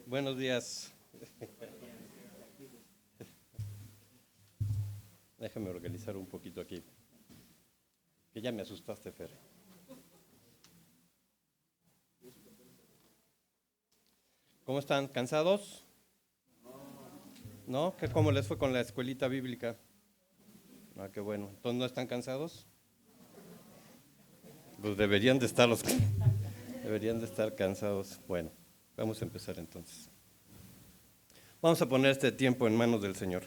Buenos días. Déjame organizar un poquito aquí, que ya me asustaste, Fer. ¿Cómo están? ¿Cansados? ¿No? ¿Cómo les fue con la escuelita bíblica? Ah, qué bueno. ¿Entonces no están cansados? Pues deberían de estar deberían de estar cansados. Bueno, vamos a empezar entonces. Vamos a poner este tiempo en manos del Señor.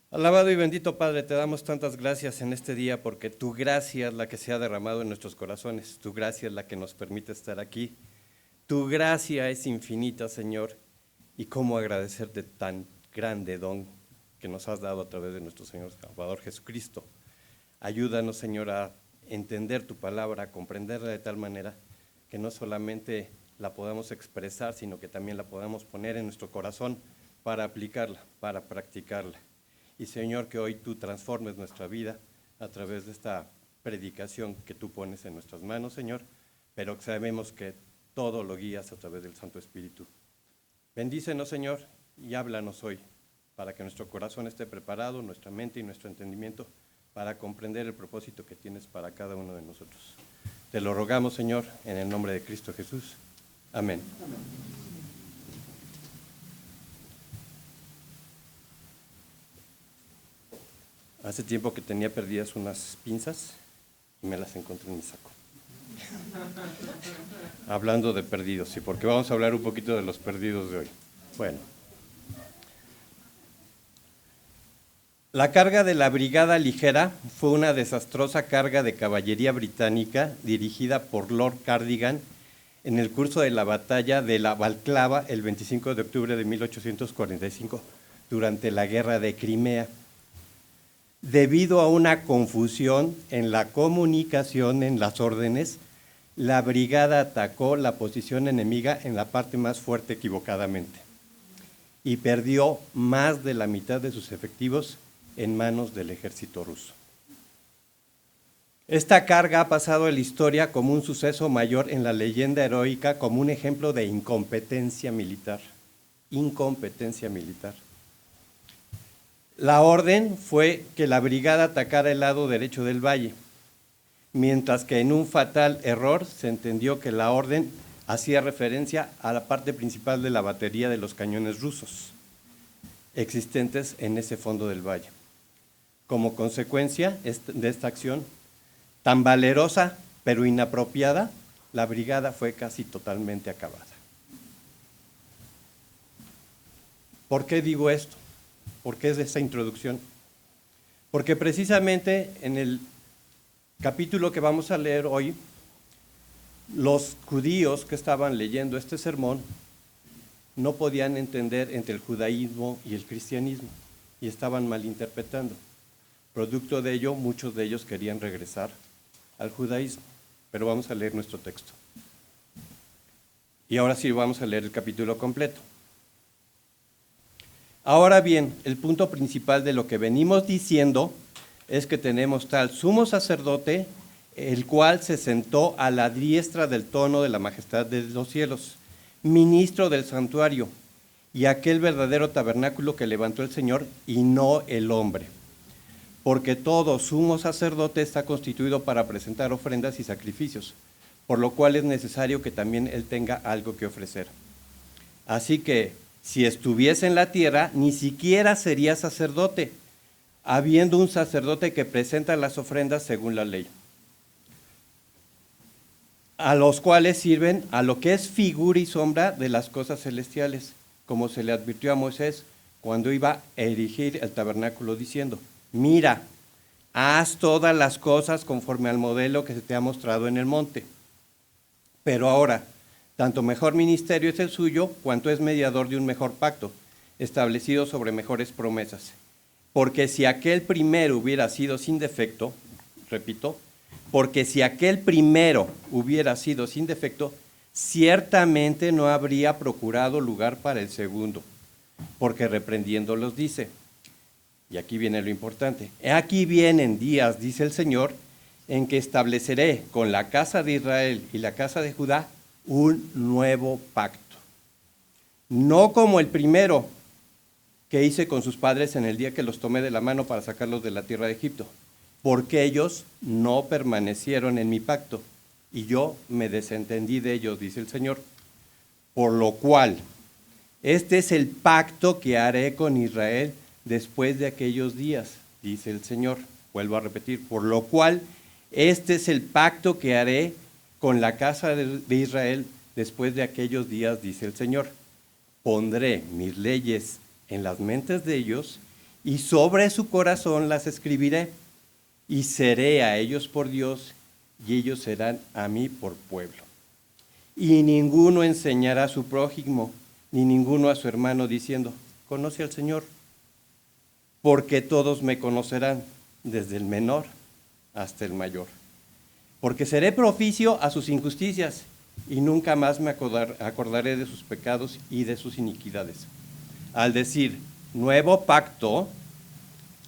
Alabado y bendito Padre, te damos tantas gracias en este día porque tu gracia es la que se ha derramado en nuestros corazones, tu gracia es la que nos permite estar aquí, tu gracia es infinita, Señor, y cómo agradecerte tan grande don que nos has dado a través de nuestro Señor Salvador Jesucristo. Ayúdanos, Señor, a entender tu palabra, a comprenderla de tal manera que no solamente la podamos expresar, sino que también la podamos poner en nuestro corazón para aplicarla, para practicarla. Y Señor, que hoy tú transformes nuestra vida a través de esta predicación que tú pones en nuestras manos, Señor, pero que sabemos que todo lo guías a través del Santo Espíritu. Bendícenos, Señor, y háblanos hoy, para que nuestro corazón esté preparado, nuestra mente y nuestro entendimiento, para comprender el propósito que tienes para cada uno de nosotros. Te lo rogamos, Señor, en el nombre de Cristo Jesús. Amén. Amén. Hace tiempo que tenía perdidas unas pinzas y me las encontré en mi saco. Hablando de perdidos, sí, porque vamos a hablar un poquito de los perdidos de hoy. Bueno. La carga de la Brigada Ligera fue una desastrosa carga de caballería británica dirigida por Lord Cardigan en el curso de la batalla de la Balclava el 25 de octubre de 1845 durante la Guerra de Crimea. Debido a una confusión en la comunicación en las órdenes, la brigada atacó la posición enemiga en la parte más fuerte equivocadamente y perdió más de la mitad de sus efectivos en manos del ejército ruso. Esta carga ha pasado a la historia como un suceso mayor en la leyenda heroica, como un ejemplo de incompetencia militar. Incompetencia militar. La orden fue que la brigada atacara el lado derecho del valle, mientras que en un fatal error se entendió que la orden hacía referencia a la parte principal de la batería de los cañones rusos existentes en ese fondo del valle. Como consecuencia de esta acción tan valerosa pero inapropiada, la brigada fue casi totalmente acabada. ¿Por qué digo esto? ¿Por qué es esta introducción? Porque precisamente en el capítulo que vamos a leer hoy, los judíos que estaban leyendo este sermón no podían entender entre el judaísmo y el cristianismo y estaban malinterpretando. Producto de ello, muchos de ellos querían regresar al judaísmo, pero vamos a leer nuestro texto. Y ahora sí vamos a leer el capítulo completo. Ahora bien, el punto principal de lo que venimos diciendo es que tenemos tal sumo sacerdote, el cual se sentó a la diestra del trono de la majestad de los cielos, ministro del santuario, y aquel verdadero tabernáculo que levantó el Señor y no el hombre. Porque todo sumo sacerdote está constituido para presentar ofrendas y sacrificios, por lo cual es necesario que también él tenga algo que ofrecer. Así que, si estuviese en la tierra, ni siquiera sería sacerdote, habiendo un sacerdote que presenta las ofrendas según la ley, a los cuales sirven a lo que es figura y sombra de las cosas celestiales, como se le advirtió a Moisés cuando iba a erigir el tabernáculo diciendo: mira, haz todas las cosas conforme al modelo que se te ha mostrado en el monte. Pero ahora, tanto mejor ministerio es el suyo, cuanto es mediador de un mejor pacto, establecido sobre mejores promesas. Porque si aquel primero hubiera sido sin defecto, repito, porque si aquel primero hubiera sido sin defecto, ciertamente no habría procurado lugar para el segundo, porque reprendiéndolos dice, y aquí viene lo importante, aquí vienen días, dice el Señor, en que estableceré con la casa de Israel y la casa de Judá un nuevo pacto. no como el primero que hice con sus padres en el día que los tomé de la mano para sacarlos de la tierra de Egipto, porque ellos no permanecieron en mi pacto, y yo me desentendí de ellos, dice el Señor. Por lo cual, este es el pacto que haré con Israel después de aquellos días, dice el Señor. Vuelvo a repetir, por lo cual, este es el pacto que haré con la casa de Israel después de aquellos días, dice el Señor. Pondré mis leyes en las mentes de ellos y sobre su corazón las escribiré, y seré a ellos por Dios y ellos serán a mí por pueblo. Y ninguno enseñará a su prójimo, ni ninguno a su hermano diciendo, conoce al Señor, porque todos me conocerán, desde el menor hasta el mayor. Porque seré propicio a sus injusticias, y nunca más me acordaré de sus pecados y de sus iniquidades. Al decir, nuevo pacto,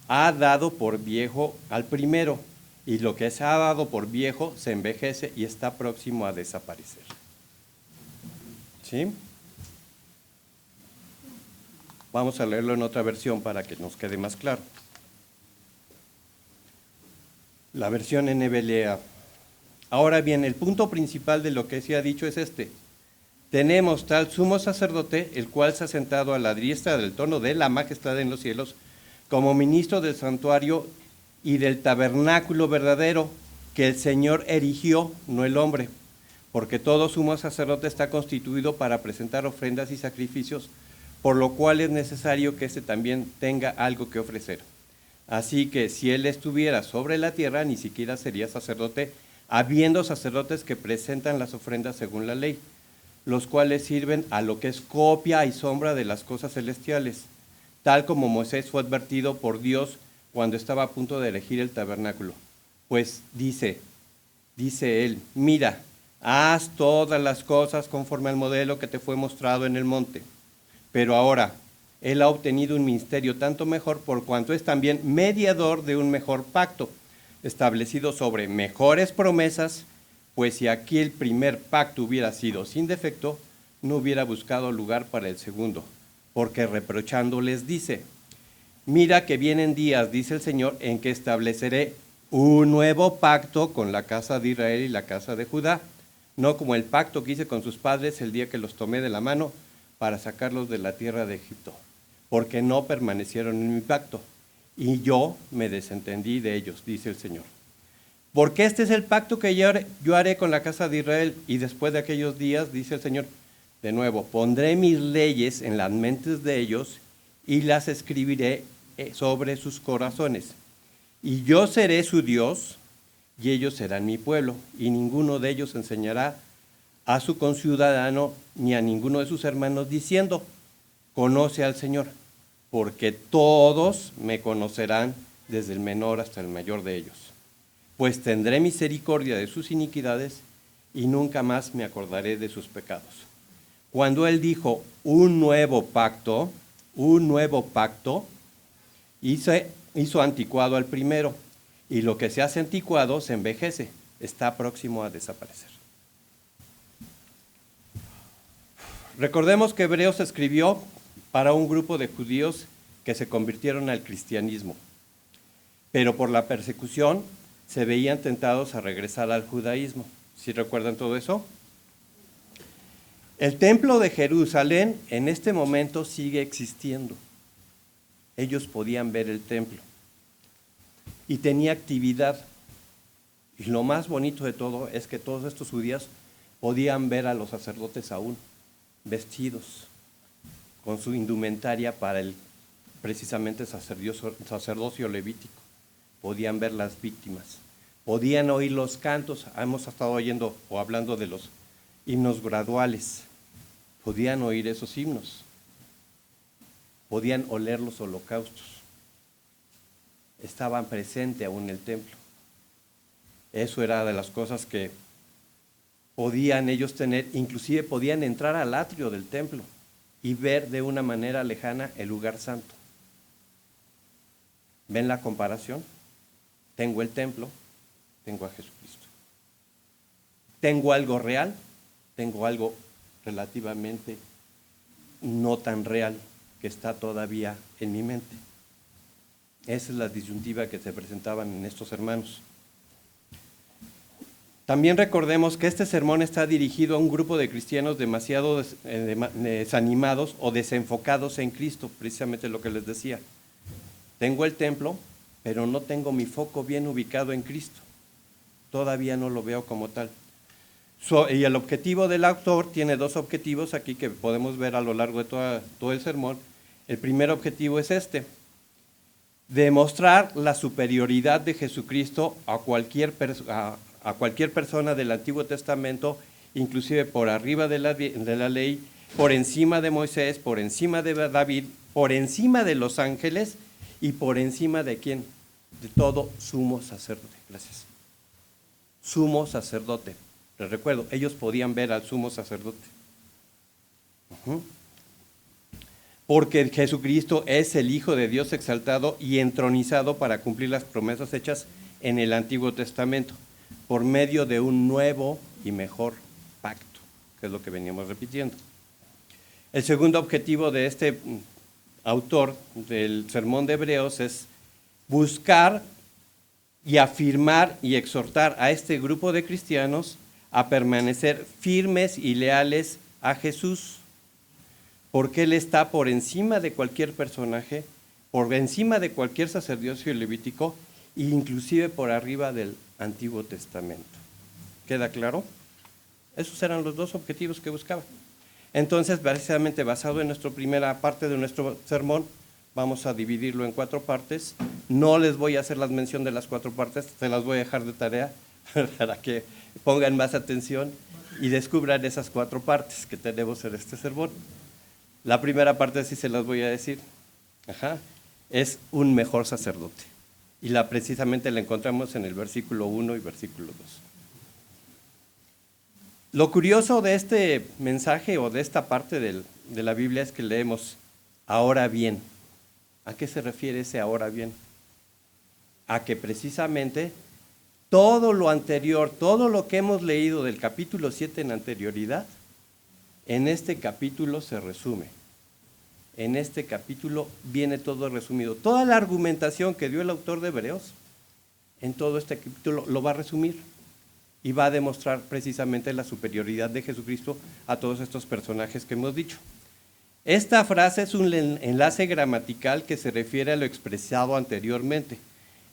ha dado por viejo al primero, y lo que se ha dado por viejo se envejece y está próximo a desaparecer. ¿Sí? Vamos a leerlo en otra versión para que nos quede más claro. La versión NBLA. Ahora bien, el punto principal de lo que se ha dicho es este. Tenemos tal sumo sacerdote, el cual se ha sentado a la diestra del trono de la majestad en los cielos, como ministro del santuario y del tabernáculo verdadero que el Señor erigió, no el hombre, porque todo sumo sacerdote está constituido para presentar ofrendas y sacrificios, por lo cual es necesario que éste también tenga algo que ofrecer. Así que si él estuviera sobre la tierra, ni siquiera sería sacerdote, habiendo sacerdotes que presentan las ofrendas según la ley, los cuales sirven a lo que es copia y sombra de las cosas celestiales, tal como Moisés fue advertido por Dios cuando estaba a punto de elegir el tabernáculo. Pues dice él, mira, haz todas las cosas conforme al modelo que te fue mostrado en el monte. Pero ahora, él ha obtenido un ministerio tanto mejor por cuanto es también mediador de un mejor pacto, establecido sobre mejores promesas, pues si aquí el primer pacto hubiera sido sin defecto, no hubiera buscado lugar para el segundo, porque reprochándoles dice, mira que vienen días, dice el Señor, en que estableceré un nuevo pacto con la casa de Israel y la casa de Judá, no como el pacto que hice con sus padres el día que los tomé de la mano para sacarlos de la tierra de Egipto, porque no permanecieron en mi pacto, y yo me desentendí de ellos, dice el Señor. Porque este es el pacto que yo haré con la casa de Israel, y después de aquellos días, dice el Señor, de nuevo, pondré mis leyes en las mentes de ellos, y las escribiré sobre sus corazones. Y yo seré su Dios, y ellos serán mi pueblo, y ninguno de ellos enseñará a su conciudadano ni a ninguno de sus hermanos diciendo, conoce al Señor, porque todos me conocerán desde el menor hasta el mayor de ellos. Pues tendré misericordia de sus iniquidades y nunca más me acordaré de sus pecados. Cuando él dijo un nuevo pacto, hizo anticuado al primero, y lo que se hace anticuado se envejece, está próximo a desaparecer. Recordemos que Hebreos escribió para un grupo de judíos que se convirtieron al cristianismo, pero por la persecución se veían tentados a regresar al judaísmo. ¿Sí recuerdan todo eso? El templo de Jerusalén en este momento sigue existiendo. Ellos podían ver el templo y tenía actividad. Y lo más bonito de todo es que todos estos judíos podían ver a los sacerdotes aún vestidos con su indumentaria para el precisamente sacerdocio levítico. Podían ver las víctimas, podían oír los cantos. Hemos estado oyendo o hablando de los himnos graduales. Podían oír esos himnos, podían oler los holocaustos, estaban presentes aún en el templo. Eso era de las cosas que podían ellos tener, inclusive podían entrar al atrio del templo y ver de una manera lejana el lugar santo. ¿Ven la comparación? Tengo el templo, tengo a Jesucristo. Tengo algo real, tengo algo relativamente no tan real que está todavía en mi mente. Esa es la disyuntiva que se presentaban en estos hermanos. También recordemos que este sermón está dirigido a un grupo de cristianos demasiado desanimados o desenfocados en Cristo, precisamente lo que les decía. Tengo el templo, pero no tengo mi foco bien ubicado en Cristo. Todavía no lo veo como tal. Y el objetivo del autor tiene dos objetivos aquí que podemos ver a lo largo de todo el sermón. El primer objetivo es demostrar la superioridad de Jesucristo a cualquier persona del Antiguo Testamento, inclusive por arriba de la ley, por encima de Moisés, por encima de David, por encima de los ángeles y por encima de ¿quién? De todo sumo sacerdote. Gracias. Sumo sacerdote. Les recuerdo, ellos podían ver al sumo sacerdote. Porque Jesucristo es el Hijo de Dios exaltado y entronizado para cumplir las promesas hechas en el Antiguo Testamento, por medio de un nuevo y mejor pacto, que es lo que veníamos repitiendo. El segundo objetivo de este autor del Sermón de Hebreos es buscar y afirmar y exhortar a este grupo de cristianos a permanecer firmes y leales a Jesús, porque Él está por encima de cualquier personaje, por encima de cualquier sacerdocio levítico e inclusive por arriba del Antiguo Testamento. ¿Queda claro? Esos eran los dos objetivos que buscaba. Entonces, precisamente basado en nuestra primera parte de nuestro sermón, vamos a dividirlo en 4 partes. No les voy a hacer la mención de las 4 partes, se las voy a dejar de tarea para que pongan más atención y descubran esas 4 partes que tenemos en este sermón. La primera parte sí se las voy a decir. Es un mejor sacerdote. Y precisamente la encontramos en el versículo 1 y versículo 2. Lo curioso de este mensaje o de esta parte de la Biblia es que leemos ahora bien. ¿A qué se refiere ese ahora bien? A que precisamente todo lo anterior, todo lo que hemos leído del capítulo 7 en anterioridad, en este capítulo se resume. En este capítulo viene todo resumido. Toda la argumentación que dio el autor de Hebreos, en todo este capítulo lo va a resumir y va a demostrar precisamente la superioridad de Jesucristo a todos estos personajes que hemos dicho. Esta frase es un enlace gramatical que se refiere a lo expresado anteriormente.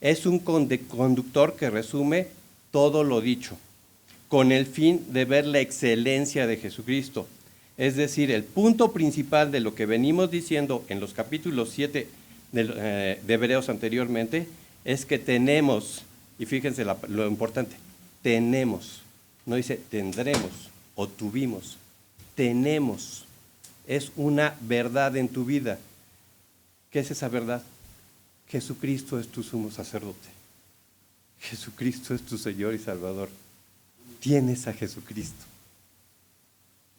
Es un conductor que resume todo lo dicho, con el fin de ver la excelencia de Jesucristo. Es decir, el punto principal de lo que venimos diciendo en los capítulos 7 de Hebreos anteriormente, es que tenemos, y fíjense lo importante, tenemos, no dice tendremos o tuvimos, tenemos, es una verdad en tu vida. ¿Qué es esa verdad? Jesucristo es tu sumo sacerdote. Jesucristo es tu Señor y Salvador. Tienes a Jesucristo.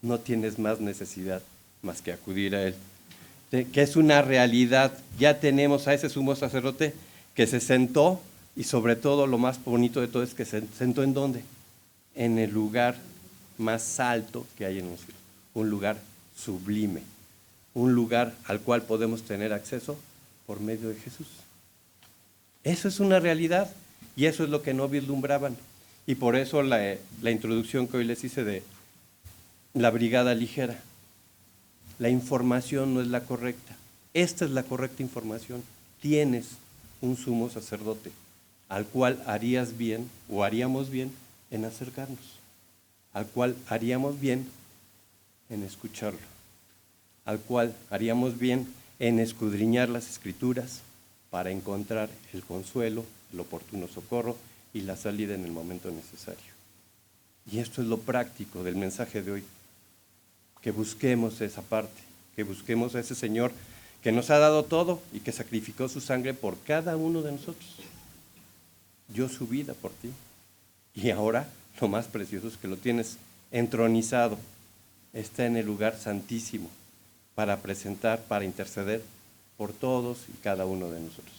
No tienes más necesidad más que acudir a Él. Que es una realidad. Ya tenemos a ese sumo sacerdote que se sentó, y sobre todo lo más bonito de todo es que se sentó ¿en dónde? En el lugar más alto que hay en los cielos. Un lugar sublime. Un lugar al cual podemos tener acceso por medio de Jesús. Eso es una realidad y eso es lo que no vislumbraban. Y por eso la introducción que hoy les hice de la brigada ligera. La información no es la correcta. Esta es la correcta información. Tienes un sumo sacerdote al cual harías bien o haríamos bien en acercarnos, al cual haríamos bien en escucharlo, al cual haríamos bien en escudriñar las Escrituras para encontrar el consuelo, el oportuno socorro y la salida en el momento necesario. Y esto es lo práctico del mensaje de hoy, que busquemos esa parte, que busquemos a ese Señor que nos ha dado todo y que sacrificó su sangre por cada uno de nosotros. Dio su vida por ti. Y ahora lo más precioso es que lo tienes entronizado, está en el lugar santísimo para presentar, para interceder por todos y cada uno de nosotros.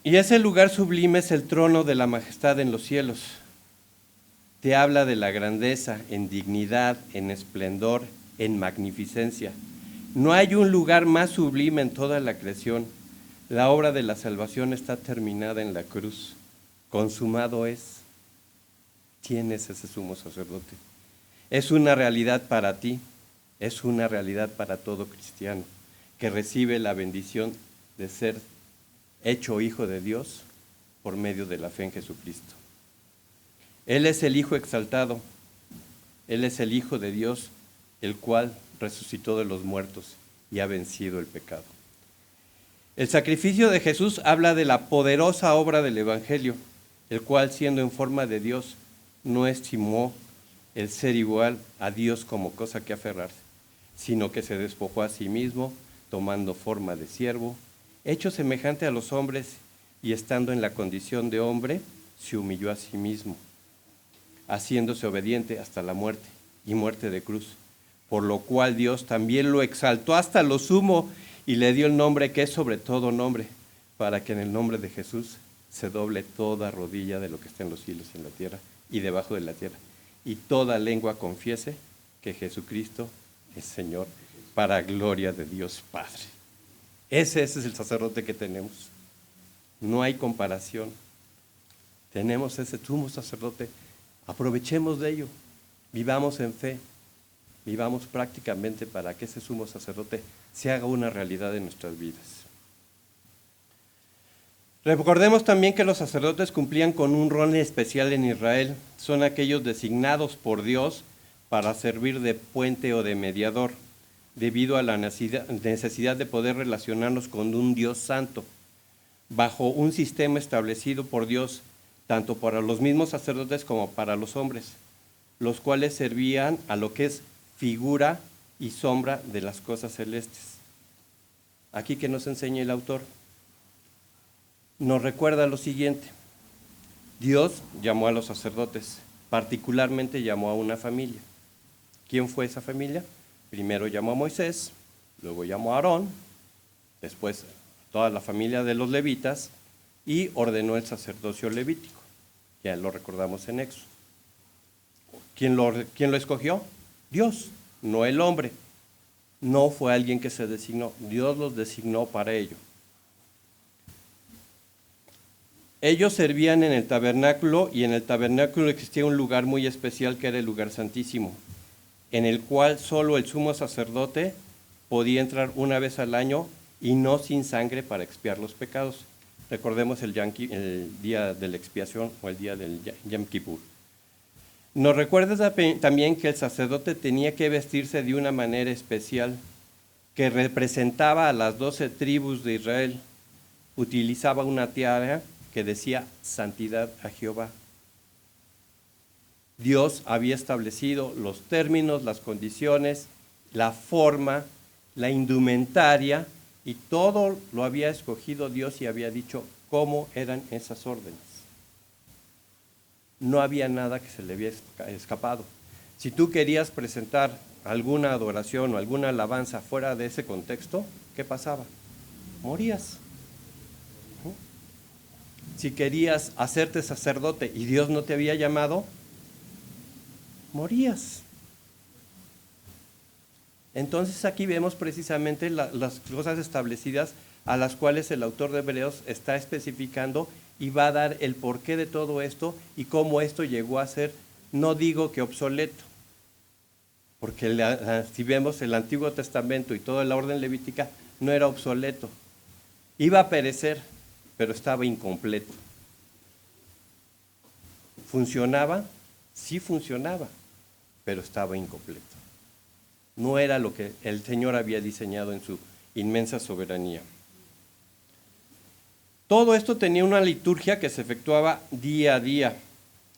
Y ese lugar sublime es el trono de la majestad en los cielos. te habla de la grandeza en dignidad, en esplendor, en magnificencia. No hay un lugar más sublime en toda la creación. La obra de la salvación está terminada en la cruz. Consumado es. ¿Quién es ese sumo sacerdote? Es una realidad para ti, es una realidad para todo cristiano que recibe la bendición de ser hecho hijo de Dios por medio de la fe en Jesucristo. Él es el Hijo exaltado, Él es el Hijo de Dios, el cual resucitó de los muertos y ha vencido el pecado. El sacrificio de Jesús habla de la poderosa obra del Evangelio, el cual, siendo en forma de Dios, no estimó el ser igual a Dios como cosa que aferrarse, sino que se despojó a sí mismo, tomando forma de siervo, hecho semejante a los hombres, y estando en la condición de hombre, se humilló a sí mismo, haciéndose obediente hasta la muerte, y muerte de cruz, por lo cual Dios también lo exaltó hasta lo sumo, y le dio el nombre que es sobre todo nombre, para que en el nombre de Jesús se doble toda rodilla de lo que está en los cielos y en la tierra, y debajo de la tierra, y toda lengua confiese que Jesucristo es Señor, para gloria de Dios Padre. Ese es el sacerdote que tenemos. No hay comparación. Tenemos ese sumo sacerdote. Aprovechemos de ello. Vivamos en fe. Vivamos prácticamente para que ese sumo sacerdote se haga una realidad en nuestras vidas. Recordemos también que los sacerdotes cumplían con un rol especial en Israel. Son aquellos designados por Dios para servir de puente o de mediador, debido a la necesidad de poder relacionarnos con un Dios santo, bajo un sistema establecido por Dios, tanto para los mismos sacerdotes como para los hombres, los cuales servían a lo que es figura y sombra de las cosas celestes. Aquí que nos enseña el autor, nos recuerda lo siguiente: Dios llamó a los sacerdotes, particularmente llamó a una familia. ¿Quién fue esa familia? Primero llamó a Moisés, luego llamó a Aarón, después toda la familia de los levitas, y ordenó el sacerdocio levítico. Ya lo recordamos en Éxodo. ¿Quién lo escogió? Dios, no el hombre. No fue alguien que se designó, Dios los designó para ello. Ellos servían en el tabernáculo, y en el tabernáculo existía un lugar muy especial que era el lugar santísimo, en el cual solo el sumo sacerdote podía entrar una vez al año y no sin sangre para expiar los pecados. Recordemos el día de la expiación o el día del Yom Kippur. Nos recuerda también que el sacerdote tenía que vestirse de una manera especial que representaba a las 12 tribus de Israel. Utilizaba una tiara que decía santidad a Jehová. Dios había establecido los términos, las condiciones, la forma, la indumentaria, y todo lo había escogido Dios y había dicho cómo eran esas órdenes. No había nada que se le había escapado. Si tú querías presentar alguna adoración o alguna alabanza fuera de ese contexto, ¿qué pasaba? Morías. Si querías hacerte sacerdote y Dios no te había llamado, morías. Entonces aquí vemos precisamente las cosas establecidas a las cuales el autor de Hebreos está especificando, y va a dar el porqué de todo esto y cómo esto llegó a ser, no digo que obsoleto, porque si vemos el Antiguo Testamento y toda la orden levítica, no era obsoleto. Iba a perecer, pero estaba incompleto. ¿Funcionaba? Sí funcionaba, pero estaba incompleto. No era lo que el Señor había diseñado en su inmensa soberanía. Todo esto tenía una liturgia que se efectuaba día a día.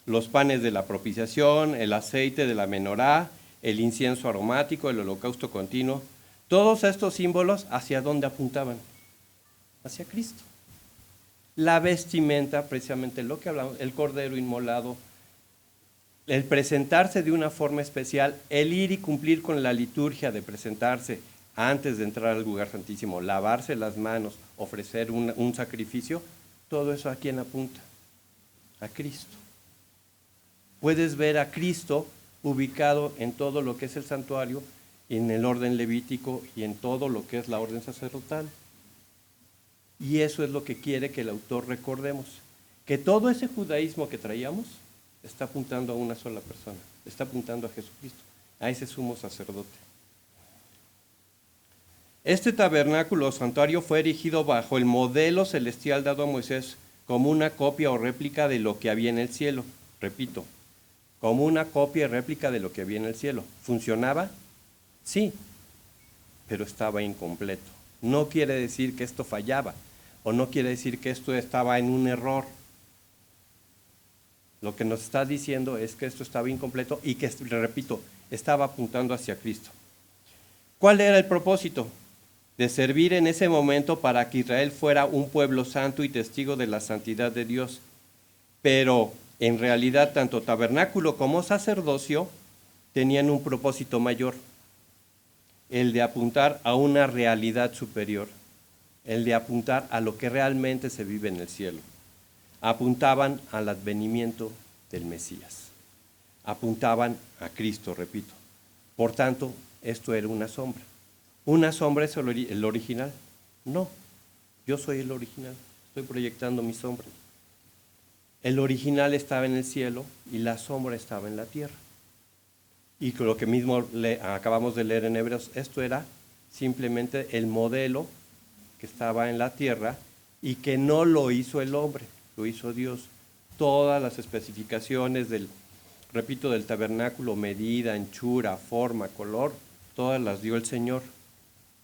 Los panes de la propiciación, el aceite de la menorá, el incienso aromático, el holocausto continuo. Todos estos símbolos, ¿hacia dónde apuntaban? Hacia Cristo. La vestimenta, precisamente lo que hablamos, el cordero inmolado, el presentarse de una forma especial, el ir y cumplir con la liturgia de presentarse antes de entrar al lugar santísimo, lavarse las manos, ofrecer un sacrificio, todo eso ¿a quién apunta? A Cristo. Puedes ver a Cristo ubicado en todo lo que es el santuario, en el orden levítico y en todo lo que es la orden sacerdotal. Y eso es lo que quiere que el autor recordemos, que todo ese judaísmo que traíamos está apuntando a una sola persona, está apuntando a Jesucristo, a ese sumo sacerdote. Este tabernáculo o santuario fue erigido bajo el modelo celestial dado a Moisés como una copia o réplica de lo que había en el cielo. Repito, como una copia y réplica de lo que había en el cielo. ¿Funcionaba? Sí, pero estaba incompleto. No quiere decir que esto fallaba, o no quiere decir que esto estaba en un error. Lo que nos está diciendo es que esto estaba incompleto y que, repito, estaba apuntando hacia Cristo. ¿Cuál era el propósito? De servir en ese momento para que Israel fuera un pueblo santo y testigo de la santidad de Dios. Pero en realidad tanto tabernáculo como sacerdocio tenían un propósito mayor, el de apuntar a una realidad superior, el de apuntar a lo que realmente se vive en el cielo. Apuntaban al advenimiento del Mesías, apuntaban a Cristo, repito. Por tanto, esto era una sombra. ¿Una sombra es el original? No, yo soy el original, estoy proyectando mi sombra. El original estaba en el cielo y la sombra estaba en la tierra. Y con lo que mismo acabamos de leer en Hebreos, esto era simplemente el modelo que estaba en la tierra y que no lo hizo el hombre, lo hizo Dios. Todas las especificaciones del tabernáculo, medida, anchura, forma, color, todas las dio el Señor.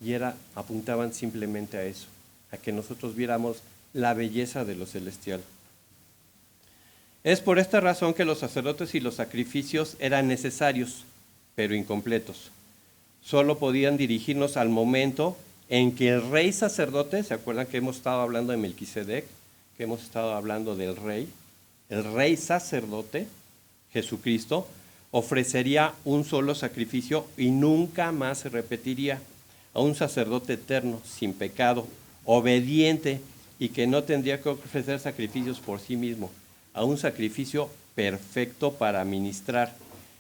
Y apuntaban simplemente a eso, a que nosotros viéramos la belleza de lo celestial. Es por esta razón que los sacerdotes y los sacrificios eran necesarios, pero incompletos. Solo podían dirigirnos al momento en que el rey sacerdote, ¿se acuerdan que hemos estado hablando de Melquisedec? Que hemos estado hablando del rey. El rey sacerdote, Jesucristo, ofrecería un solo sacrificio y nunca más se repetiría. A un sacerdote eterno, sin pecado, obediente y que no tendría que ofrecer sacrificios por sí mismo, a un sacrificio perfecto para ministrar,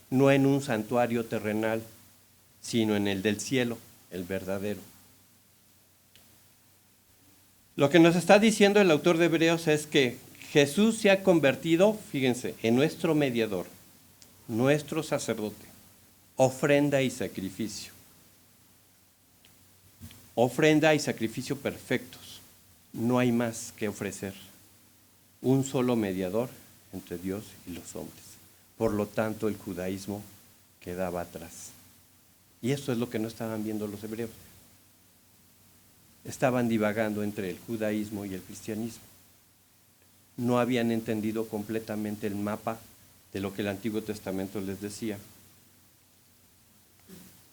no en un santuario terrenal, sino en el del cielo, el verdadero. Lo que nos está diciendo el autor de Hebreos es que Jesús se ha convertido, fíjense, en nuestro mediador, nuestro sacerdote, ofrenda y sacrificio. Ofrenda y sacrificio perfectos. No hay más que ofrecer. Un solo mediador entre Dios y los hombres. Por lo tanto, el judaísmo quedaba atrás. Y esto es lo que no estaban viendo los hebreos. Estaban divagando entre el judaísmo y el cristianismo. No habían entendido completamente el mapa de lo que el Antiguo Testamento les decía.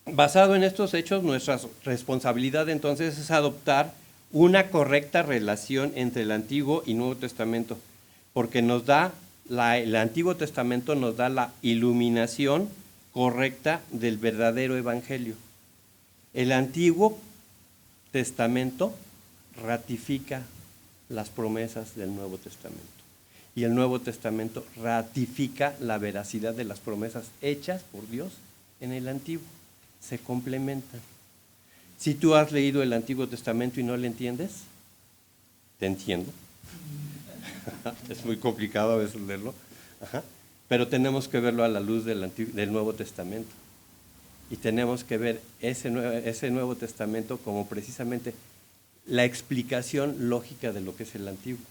Basado en estos hechos, nuestra responsabilidad entonces es adoptar una correcta relación entre el Antiguo y Nuevo Testamento, porque el Antiguo Testamento nos da la iluminación correcta del verdadero Evangelio. El Antiguo Testamento ratifica las promesas del Nuevo Testamento y el Nuevo Testamento ratifica la veracidad de las promesas hechas por Dios en el Antiguo. Se complementan. Si tú has leído el Antiguo Testamento y no le entiendes, te entiendo. Es muy complicado a veces leerlo. Pero tenemos que verlo a la luz del Nuevo Testamento. Y tenemos que ver ese Nuevo Testamento como precisamente la explicación lógica de lo que es el Antiguo.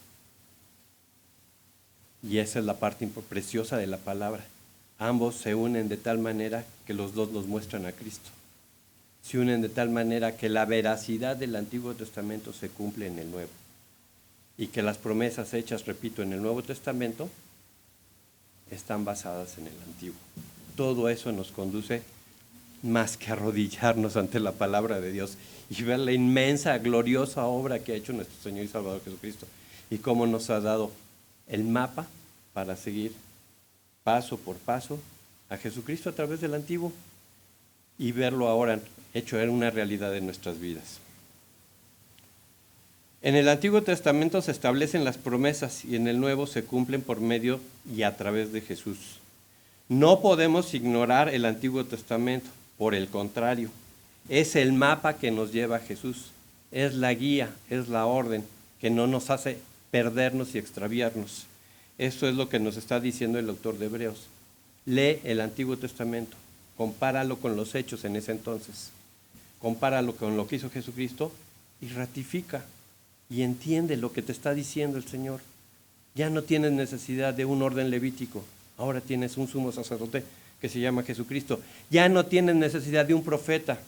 Y esa es la parte preciosa de la palabra. Ambos se unen de tal manera que los dos nos muestran a Cristo. Se unen de tal manera que la veracidad del Antiguo Testamento se cumple en el Nuevo. Y que las promesas hechas, repito, en el Nuevo Testamento están basadas en el Antiguo. Todo eso nos conduce más que arrodillarnos ante la palabra de Dios y ver la inmensa, gloriosa obra que ha hecho nuestro Señor y Salvador Jesucristo y cómo nos ha dado el mapa para seguir paso por paso a Jesucristo a través del Antiguo y verlo ahora hecho en una realidad en nuestras vidas. En el Antiguo Testamento se establecen las promesas y en el Nuevo se cumplen por medio y a través de Jesús. No podemos ignorar el Antiguo Testamento, por el contrario, es el mapa que nos lleva a Jesús, es la guía, es la orden que no nos hace perdernos y extraviarnos. Eso es lo que nos está diciendo el autor de Hebreos. Lee el Antiguo Testamento, compáralo con los hechos en ese entonces, compáralo con lo que hizo Jesucristo y ratifica y entiende lo que te está diciendo el Señor. Ya no tienes necesidad de un orden levítico, ahora tienes un sumo sacerdote que se llama Jesucristo. Ya no tienes necesidad de un profeta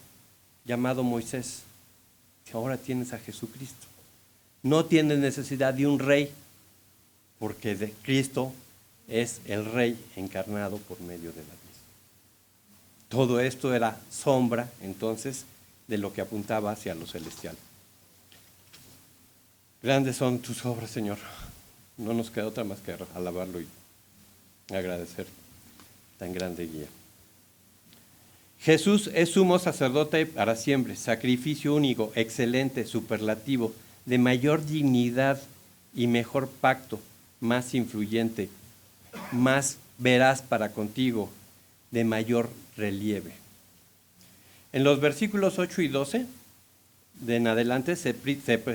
llamado Moisés, ahora tienes a Jesucristo. No tienes necesidad de un rey, porque de Cristo es el rey encarnado por medio de la misma. Todo esto era sombra, entonces, de lo que apuntaba hacia lo celestial. Grandes son tus obras, Señor. No nos queda otra más que alabarlo y agradecer tan grande guía. Jesús es sumo sacerdote para siempre, sacrificio único, excelente, superlativo, de mayor dignidad y mejor pacto, más influyente, más veraz para contigo, de mayor relieve. En los versículos 8 y 12, de en adelante, se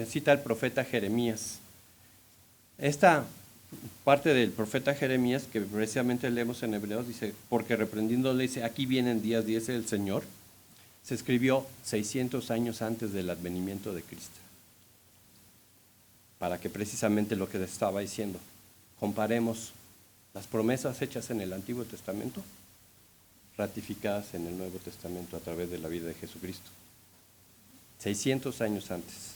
cita el profeta Jeremías. Esta parte del profeta Jeremías, que precisamente leemos en Hebreos, dice, porque reprendiéndole dice, aquí vienen días, dice el Señor, se escribió 600 años antes del advenimiento de Cristo. Para que precisamente lo que les estaba diciendo, comparemos las promesas hechas en el Antiguo Testamento, ratificadas en el Nuevo Testamento a través de la vida de Jesucristo. 600 años antes.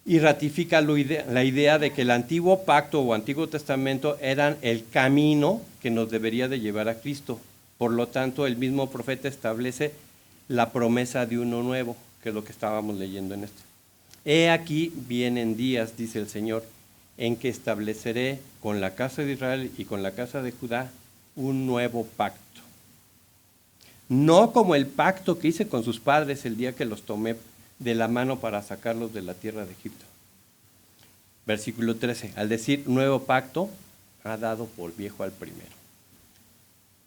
Y ratifica la idea de que el antiguo pacto o antiguo testamento eran el camino que nos debería de llevar a Cristo. Por lo tanto, el mismo profeta establece la promesa de uno nuevo, que es lo que estábamos leyendo en esto. He aquí vienen días, dice el Señor, en que estableceré con la casa de Israel y con la casa de Judá un nuevo pacto. No como el pacto que hice con sus padres el día que los tomé de la mano para sacarlos de la tierra de Egipto. Versículo 13, al decir nuevo pacto, ha dado por viejo al primero.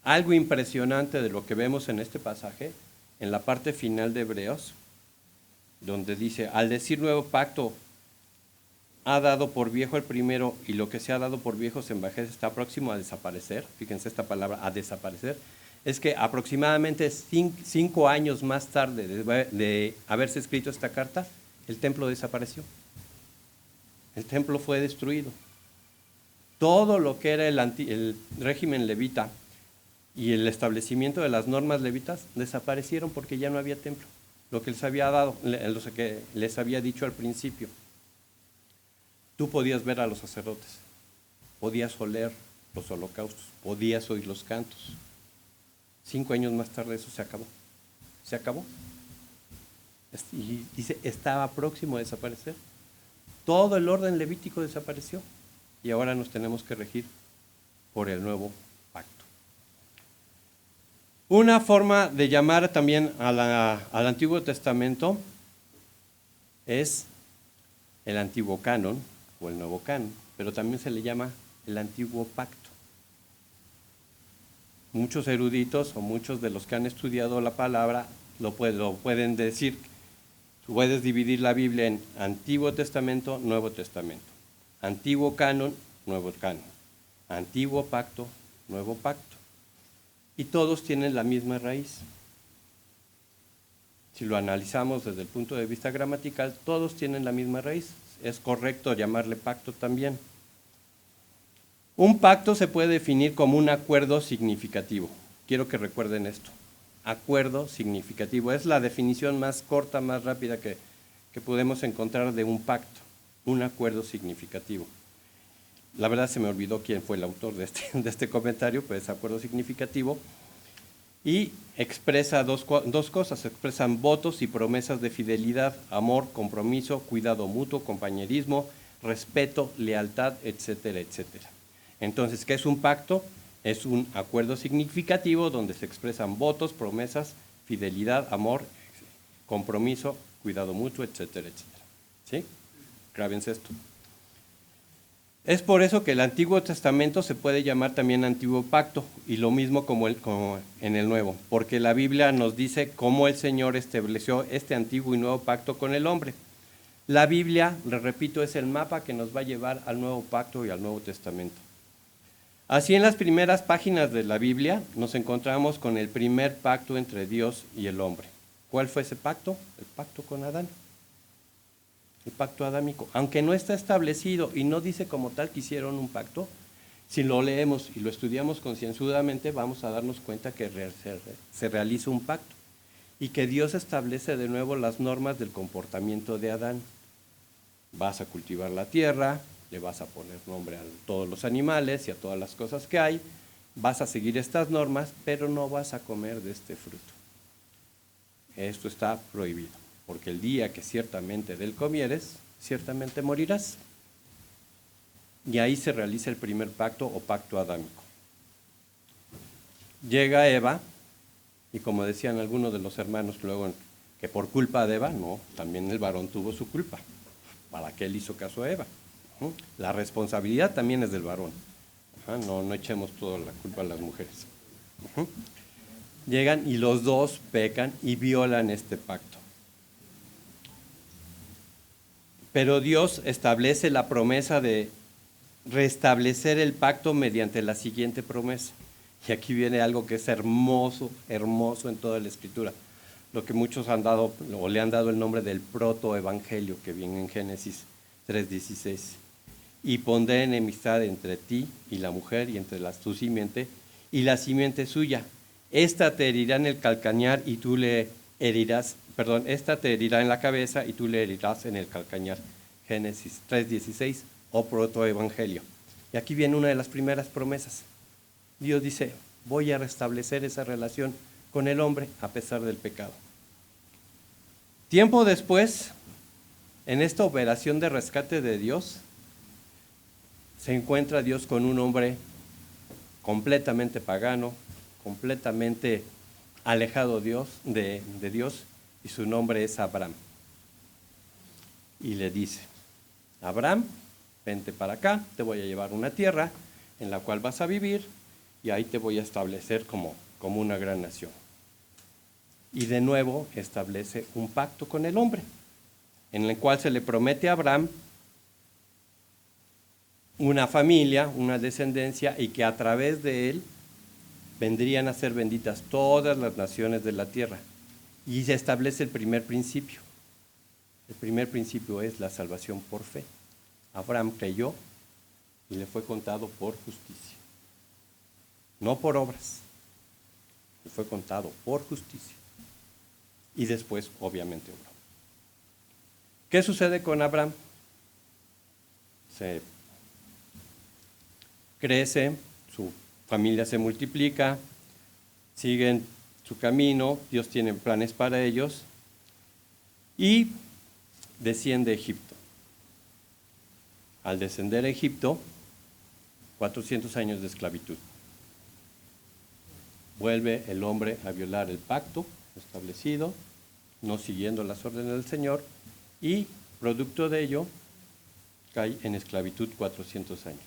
Algo impresionante de lo que vemos en este pasaje, en la parte final de Hebreos, donde dice, al decir nuevo pacto, ha dado por viejo el primero, y lo que se ha dado por viejo se envejece, está próximo a desaparecer. Fíjense esta palabra, a desaparecer. Es que aproximadamente 5 años más tarde de haberse escrito esta carta, el templo desapareció. El templo fue destruido. Todo lo que era el régimen levita y el establecimiento de las normas levitas desaparecieron porque ya no había templo. Lo que les había dado, lo que les había dicho al principio. Tú podías ver a los sacerdotes, podías oler los holocaustos, podías oír los cantos. 5 años más tarde eso se acabó. Se acabó. Y dice, estaba próximo a desaparecer. Todo el orden levítico desapareció. Y ahora nos tenemos que regir por el nuevo pacto. Una forma de llamar también al Antiguo Testamento es el Antiguo Canon o el Nuevo Canon, pero también se le llama el Antiguo Pacto. Muchos eruditos o muchos de los que han estudiado la palabra lo pueden decir. Puedes dividir la Biblia en Antiguo Testamento, Nuevo Testamento. Antiguo Canon, Nuevo Canon. Antiguo Pacto, Nuevo Pacto. Y todos tienen la misma raíz. Si lo analizamos desde el punto de vista gramatical, todos tienen la misma raíz. Es correcto llamarle pacto también. Un pacto se puede definir como un acuerdo significativo. Quiero que recuerden esto. Acuerdo significativo. Es la definición más corta, más rápida que podemos encontrar de un pacto. Un acuerdo significativo. La verdad se me olvidó quién fue el autor de este comentario, pero es acuerdo significativo. Y expresa dos cosas. Expresan votos y promesas de fidelidad, amor, compromiso, cuidado mutuo, compañerismo, respeto, lealtad, etcétera, etcétera. Entonces, ¿qué es un pacto? Es un acuerdo significativo donde se expresan votos, promesas, fidelidad, amor, compromiso, cuidado mutuo, etcétera, etcétera. ¿Sí? Grábense esto. Es por eso que el Antiguo Testamento se puede llamar también Antiguo Pacto, y lo mismo como en el Nuevo, porque la Biblia nos dice cómo el Señor estableció este Antiguo y Nuevo Pacto con el hombre. La Biblia, le repito, es el mapa que nos va a llevar al Nuevo Pacto y al Nuevo Testamento. Así, en las primeras páginas de la Biblia nos encontramos con el primer pacto entre Dios y el hombre. ¿Cuál fue ese pacto? El pacto con Adán. El pacto adámico. Aunque no está establecido y no dice como tal que hicieron un pacto, si lo leemos y lo estudiamos concienzudamente, vamos a darnos cuenta que se realiza un pacto y que Dios establece de nuevo las normas del comportamiento de Adán. Vas a cultivar la tierra, le vas a poner nombre a todos los animales y a todas las cosas que hay, vas a seguir estas normas, pero no vas a comer de este fruto. Esto está prohibido, porque el día que ciertamente de él comieres, ciertamente morirás. Y ahí se realiza el primer pacto o pacto adámico. Llega Eva, y como decían algunos de los hermanos luego, que por culpa de Eva, no, también el varón tuvo su culpa, para que él hizo caso a Eva. La responsabilidad también es del varón. No echemos toda la culpa a las mujeres. Llegan y los dos pecan y violan este pacto. Pero Dios establece la promesa de restablecer el pacto mediante la siguiente promesa. Y aquí viene algo que es hermoso, hermoso en toda la Escritura. Lo que muchos han dado, o le han dado el nombre del protoevangelio, que viene en Génesis 3:16. Y pondré enemistad entre ti y la mujer, y entre tu simiente y la simiente suya. Esta te herirá en el calcañar y tú le herirás, esta te herirá en la cabeza y tú le herirás en el calcañar. Génesis 3:16 o protoevangelio. Y aquí viene una de las primeras promesas. Dios dice, voy a restablecer esa relación con el hombre a pesar del pecado. Tiempo después, en esta operación de rescate de Dios, se encuentra Dios con un hombre completamente pagano, completamente alejado de Dios, y su nombre es Abraham. Y le dice, Abraham, vente para acá, te voy a llevar a una tierra en la cual vas a vivir, y ahí te voy a establecer como una gran nación. Y de nuevo establece un pacto con el hombre, en el cual se le promete a Abraham una familia, una descendencia, y que a través de él vendrían a ser benditas todas las naciones de la tierra. Y se establece el primer principio. El primer principio es la salvación por fe. Abraham creyó y le fue contado por justicia. No por obras. Le fue contado por justicia. Y después, obviamente, obró. ¿Qué sucede con Abraham? Se crece, su familia se multiplica, siguen su camino, Dios tiene planes para ellos, y desciende a Egipto. Al descender a Egipto, 400 años de esclavitud. Vuelve el hombre a violar el pacto establecido, no siguiendo las órdenes del Señor, y producto de ello cae en esclavitud 400 años.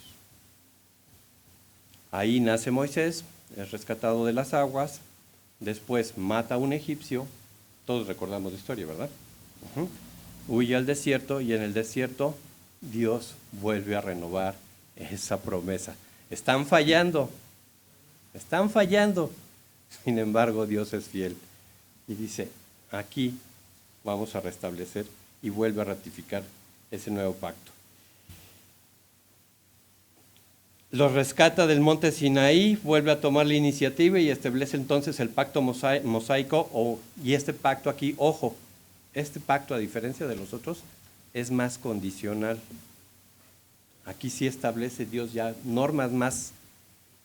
Ahí nace Moisés, es rescatado de las aguas, después mata a un egipcio, todos recordamos la historia, ¿verdad? Huye al desierto, y en el desierto Dios vuelve a renovar esa promesa. Están fallando, sin embargo Dios es fiel y dice, aquí vamos a restablecer, y vuelve a ratificar ese nuevo pacto. Los rescata del monte Sinaí, vuelve a tomar la iniciativa y establece entonces el pacto mosaico, y este pacto aquí, ojo, este pacto, a diferencia de los otros, es más condicional. Aquí sí establece Dios ya normas más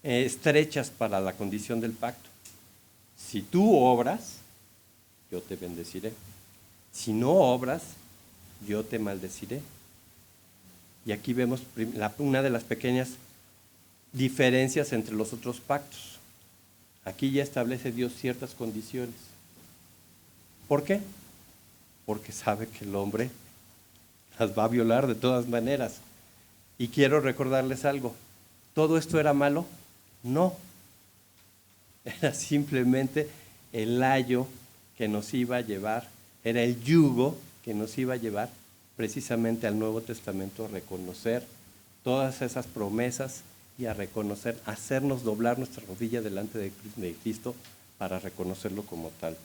estrechas para la condición del pacto. Si tú obras, yo te bendeciré. Si no obras, yo te maldeciré. Y aquí vemos una de las pequeñas diferencias entre los otros pactos. Aquí ya establece Dios ciertas condiciones. ¿Por qué? Porque sabe que el hombre las va a violar de todas maneras. Y quiero recordarles algo. ¿Todo esto era malo? No. Era simplemente el ayo que nos iba a llevar, era el yugo que nos iba a llevar precisamente al Nuevo Testamento a reconocer todas esas promesas y a reconocer, hacernos doblar nuestra rodilla delante de Cristo para reconocerlo como tal.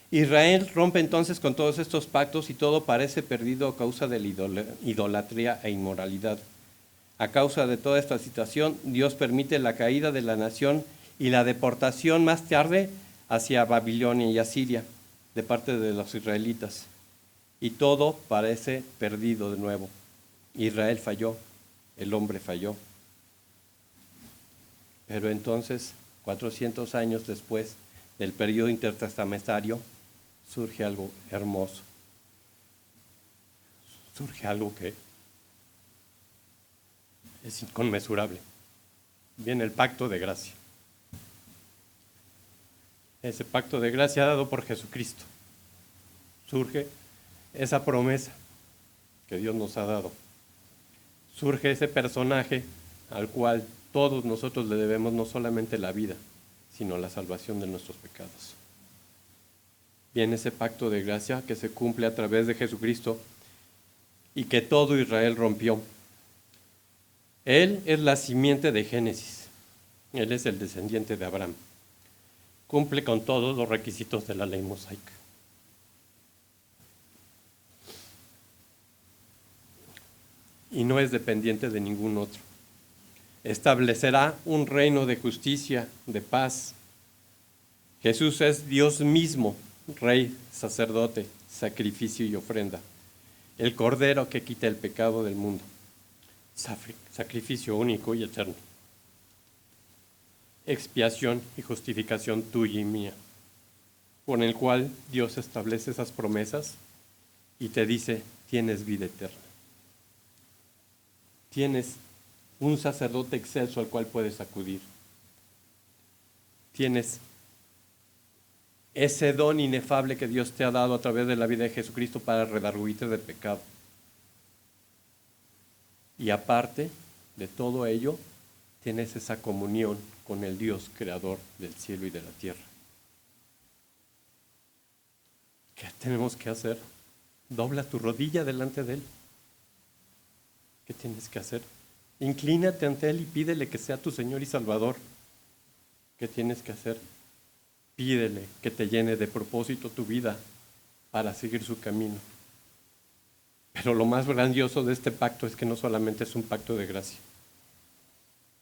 Israel rompe entonces con todos estos pactos y todo parece perdido a causa de la idolatría e inmoralidad. A causa de toda esta situación, Dios permite la caída de la nación y la deportación más tarde hacia Babilonia y Asiria de parte de los israelitas. Y todo parece perdido de nuevo. Israel falló, el hombre falló. Pero entonces, 400 años después del periodo intertestamentario, surge algo hermoso. Surge algo que es inconmensurable. Viene el pacto de gracia. Ese pacto de gracia dado por Jesucristo. Surge esa promesa que Dios nos ha dado. Surge ese personaje al cual todos nosotros le debemos no solamente la vida, sino la salvación de nuestros pecados. Viene ese pacto de gracia que se cumple a través de Jesucristo y que todo Israel rompió. Él es la simiente de Génesis. Él es el descendiente de Abraham. Cumple con todos los requisitos de la ley mosaica. Y no es dependiente de ningún otro. Establecerá un reino de justicia, de paz. Jesús es Dios mismo, Rey, sacerdote, sacrificio y ofrenda. El Cordero que quita el pecado del mundo. Sacrificio único y eterno. Expiación y justificación tuya y mía, con el cual Dios establece esas promesas y te dice, tienes vida eterna. Tienes un sacerdote excelso al cual puedes acudir. Tienes ese don inefable que Dios te ha dado a través de la vida de Jesucristo para redarguirte del pecado. Y aparte de todo ello, tienes esa comunión con el Dios creador del cielo y de la tierra. ¿Qué tenemos que hacer? Dobla tu rodilla delante de Él. ¿Qué tienes que hacer? Inclínate ante Él y pídele que sea tu Señor y Salvador. ¿Qué tienes que hacer? Pídele que te llene de propósito tu vida para seguir su camino. Pero lo más grandioso de este pacto es que no solamente es un pacto de gracia.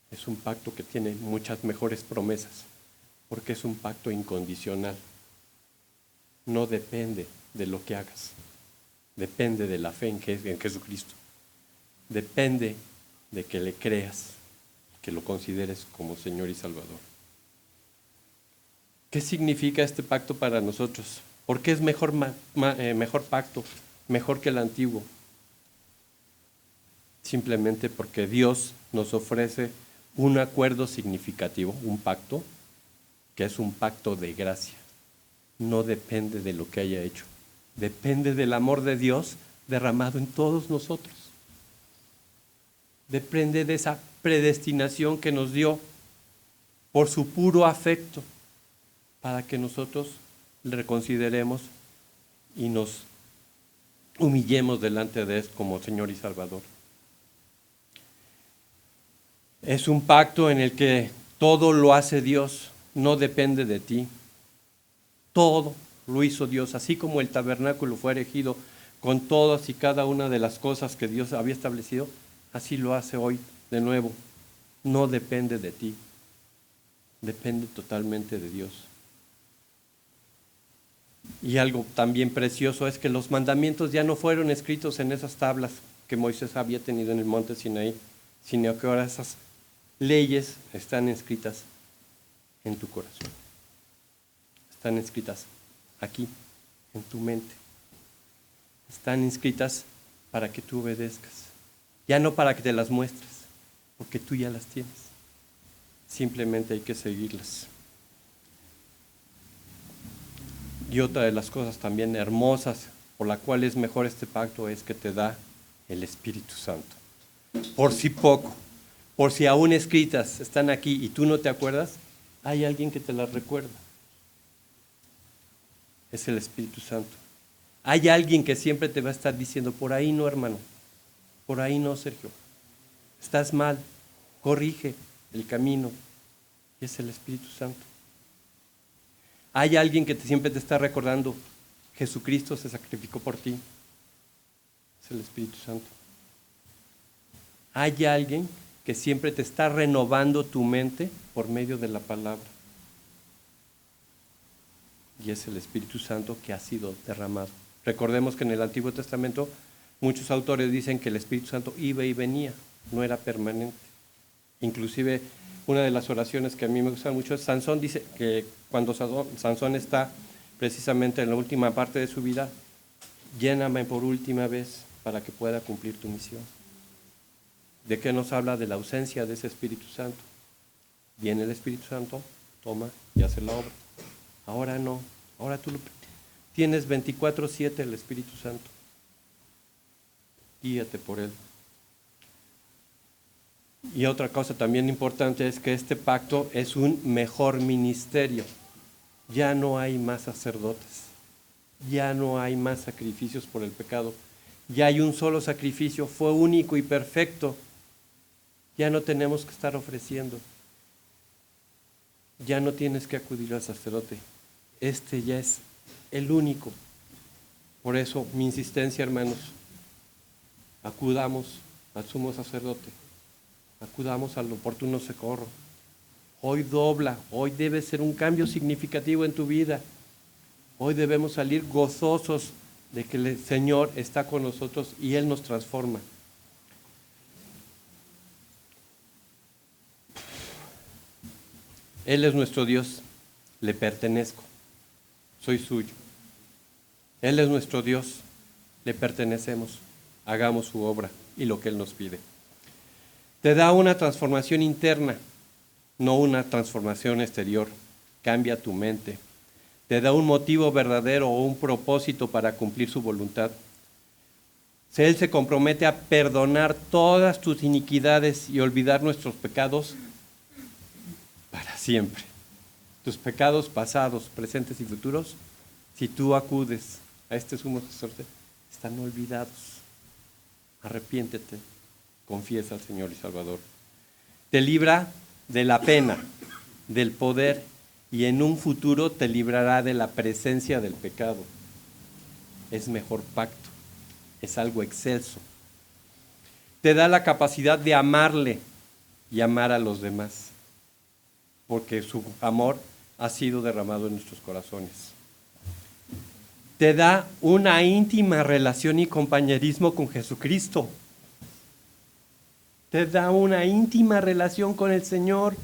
Es un pacto que tiene muchas mejores promesas, porque es un pacto incondicional. No depende de lo que hagas, depende de la fe en Jesucristo. Depende de que le creas, que lo consideres como Señor y Salvador. ¿Qué significa este pacto para nosotros? ¿Por qué es mejor pacto, mejor que el antiguo? Simplemente porque Dios nos ofrece un acuerdo significativo, un pacto, que es un pacto de gracia. No depende de lo que haya hecho, depende del amor de Dios derramado en todos nosotros. Depende de esa predestinación que nos dio por su puro afecto para que nosotros le reconsideremos y nos humillemos delante de Él como Señor y Salvador. Es un pacto en el que todo lo hace Dios, no depende de ti. Todo lo hizo Dios, así como el tabernáculo fue erigido con todas y cada una de las cosas que Dios había establecido, así lo hace hoy de nuevo. No depende de ti, depende totalmente de Dios. Y algo también precioso es que los mandamientos ya no fueron escritos en esas tablas que Moisés había tenido en el monte Sinaí, sino que ahora esas leyes están escritas en tu corazón. Están escritas aquí, en tu mente. Están escritas para que tú obedezcas. Ya no para que te las muestres, porque tú ya las tienes. Simplemente hay que seguirlas. Y otra de las cosas también hermosas por la cual es mejor este pacto es que te da el Espíritu Santo. por si poco, por si aún escritas están aquí y tú no te acuerdas, hay alguien que te las recuerda. Es el Espíritu Santo. Hay alguien que siempre te va a estar diciendo, por ahí no, hermano, por ahí no, Sergio, estás mal, corrige el camino. Y es el Espíritu Santo. Hay alguien que siempre te está recordando, Jesucristo se sacrificó por ti. Es el Espíritu Santo. Hay alguien que siempre te está renovando tu mente por medio de la palabra. Y es el Espíritu Santo que ha sido derramado. Recordemos que en el Antiguo Testamento muchos autores dicen que el Espíritu Santo iba y venía, no era permanente. Inclusive una de las oraciones que a mí me gustan mucho es Sansón dice que cuando Sansón está precisamente en la última parte de su vida, lléname por última vez para que pueda cumplir tu misión. ¿De qué nos habla? De la ausencia de ese Espíritu Santo. Viene el Espíritu Santo, toma y hace la obra. Ahora no, ahora tú tienes 24/7 el Espíritu Santo. Guíate por él. Y otra cosa también importante es que este pacto es un mejor ministerio. Ya no hay más sacerdotes, ya no hay más sacrificios por el pecado. Ya hay un solo sacrificio, fue único y perfecto. Ya no tenemos que estar ofreciendo. Ya no tienes que acudir al sacerdote. Este ya es el único. Por eso mi insistencia, hermanos, acudamos al sumo sacerdote. Acudamos al oportuno socorro. Hoy dobla, hoy debe ser un cambio significativo en tu vida. Hoy debemos salir gozosos de que el Señor está con nosotros y Él nos transforma. Él es nuestro Dios, le pertenezco, soy suyo. Él es nuestro Dios, le pertenecemos, hagamos su obra y lo que Él nos pide. Te da una transformación interna, no una transformación exterior. Cambia tu mente. Te da un motivo verdadero o un propósito para cumplir su voluntad. Él se compromete a perdonar todas tus iniquidades y olvidar nuestros pecados para siempre. Tus pecados pasados, presentes y futuros, si tú acudes a este sumo sacerdote, están olvidados. Arrepiéntete, confiesa al Señor y Salvador. Te libra de la pena, del poder, y en un futuro te librará de la presencia del pecado. Es mejor pacto, es algo excelso. Te da la capacidad de amarle y amar a los demás, porque su amor ha sido derramado en nuestros corazones. Te da una íntima relación y compañerismo con Jesucristo. Te da una íntima relación con el Señor.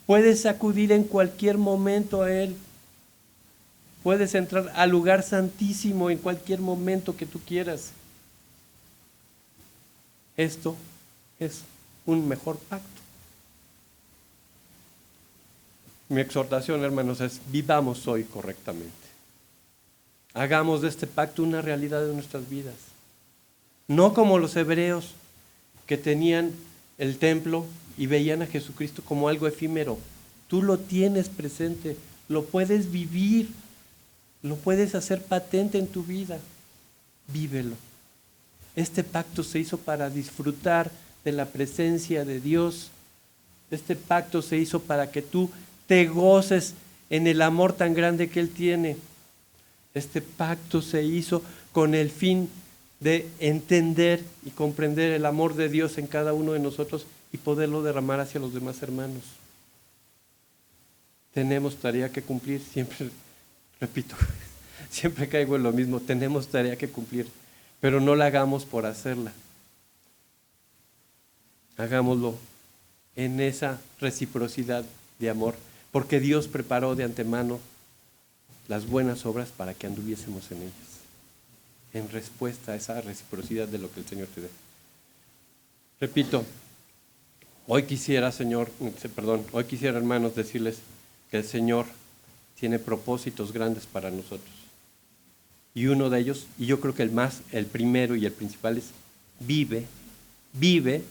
Puedes acudir en cualquier momento a Él. Puedes entrar al lugar santísimo en cualquier momento que tú quieras. Esto es un mejor pacto. Mi exhortación, hermanos, es vivamos hoy correctamente. Hagamos de este pacto una realidad de nuestras vidas. No como los hebreos que tenían el templo y veían a Jesucristo como algo efímero. Tú lo tienes presente, lo puedes vivir, lo puedes hacer patente en tu vida. Vívelo. Este pacto se hizo para disfrutar de la presencia de Dios. Este pacto se hizo para que tú te goces en el amor tan grande que Él tiene. Este pacto se hizo con el fin de entender y comprender el amor de Dios en cada uno de nosotros y poderlo derramar hacia los demás hermanos. Tenemos tarea que cumplir, siempre, repito, siempre caigo en lo mismo, tenemos tarea que cumplir, pero no la hagamos por hacerla. Hagámoslo en esa reciprocidad de amor, porque Dios preparó de antemano las buenas obras para que anduviésemos en ellas, en respuesta a esa reciprocidad de lo que el Señor te dé. Repito, hoy quisiera, hermanos, decirles que el Señor tiene propósitos grandes para nosotros. Y uno de ellos, y yo creo que el primero y el principal es, vive Vive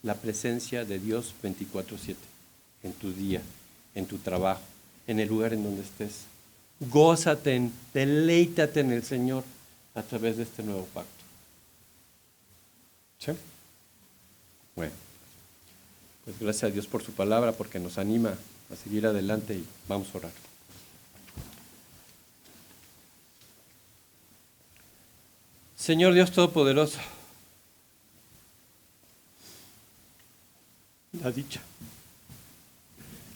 la presencia de Dios 24/7 en tu día, en tu trabajo, en el lugar en donde estés. Gózate, deleítate en el Señor a través de este nuevo pacto. ¿Sí? Bueno, pues gracias a Dios por su palabra, porque nos anima a seguir adelante y vamos a orar. Señor Dios Todopoderoso,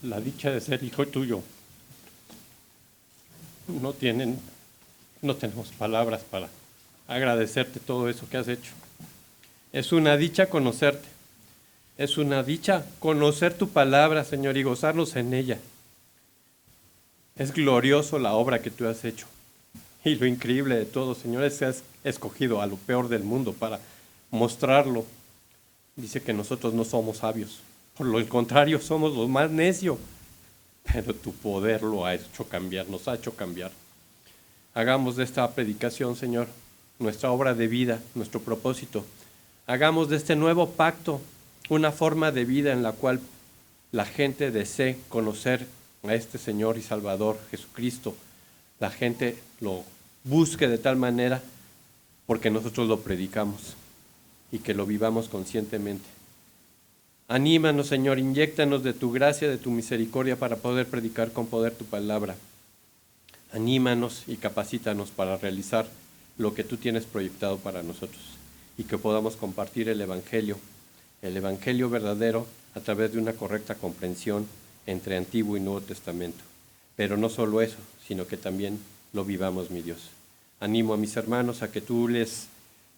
la dicha de ser hijo tuyo, no tenemos palabras para agradecerte todo eso que has hecho. Es una dicha conocerte, es una dicha conocer tu palabra, Señor, y gozarnos en ella. Es glorioso la obra que tú has hecho. Y lo increíble de todo, Señor, es que has escogido a lo peor del mundo para mostrarlo. Dice que nosotros no somos sabios, por lo contrario, somos los más necios. Pero tu poder lo ha hecho cambiar, nos ha hecho cambiar. Hagamos de esta predicación, Señor, nuestra obra de vida, nuestro propósito. Hagamos de este nuevo pacto una forma de vida en la cual la gente desee conocer a este Señor y Salvador, Jesucristo. La gente lo busque de tal manera porque nosotros lo predicamos y que lo vivamos conscientemente. Anímanos, Señor, inyéctanos de tu gracia, de tu misericordia para poder predicar con poder tu palabra. Anímanos y capacítanos para realizar lo que tú tienes proyectado para nosotros y que podamos compartir el Evangelio verdadero a través de una correcta comprensión entre Antiguo y Nuevo Testamento. Pero no solo eso, sino que también lo vivamos, mi Dios. Animo a mis hermanos a que tú les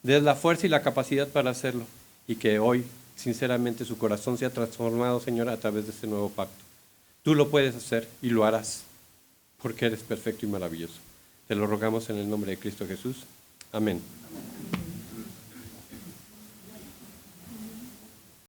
des la fuerza y la capacidad para hacerlo y que hoy, sinceramente, su corazón sea transformado, Señor, a través de este nuevo pacto. Tú lo puedes hacer y lo harás, porque eres perfecto y maravilloso. Te lo rogamos en el nombre de Cristo Jesús. Amén.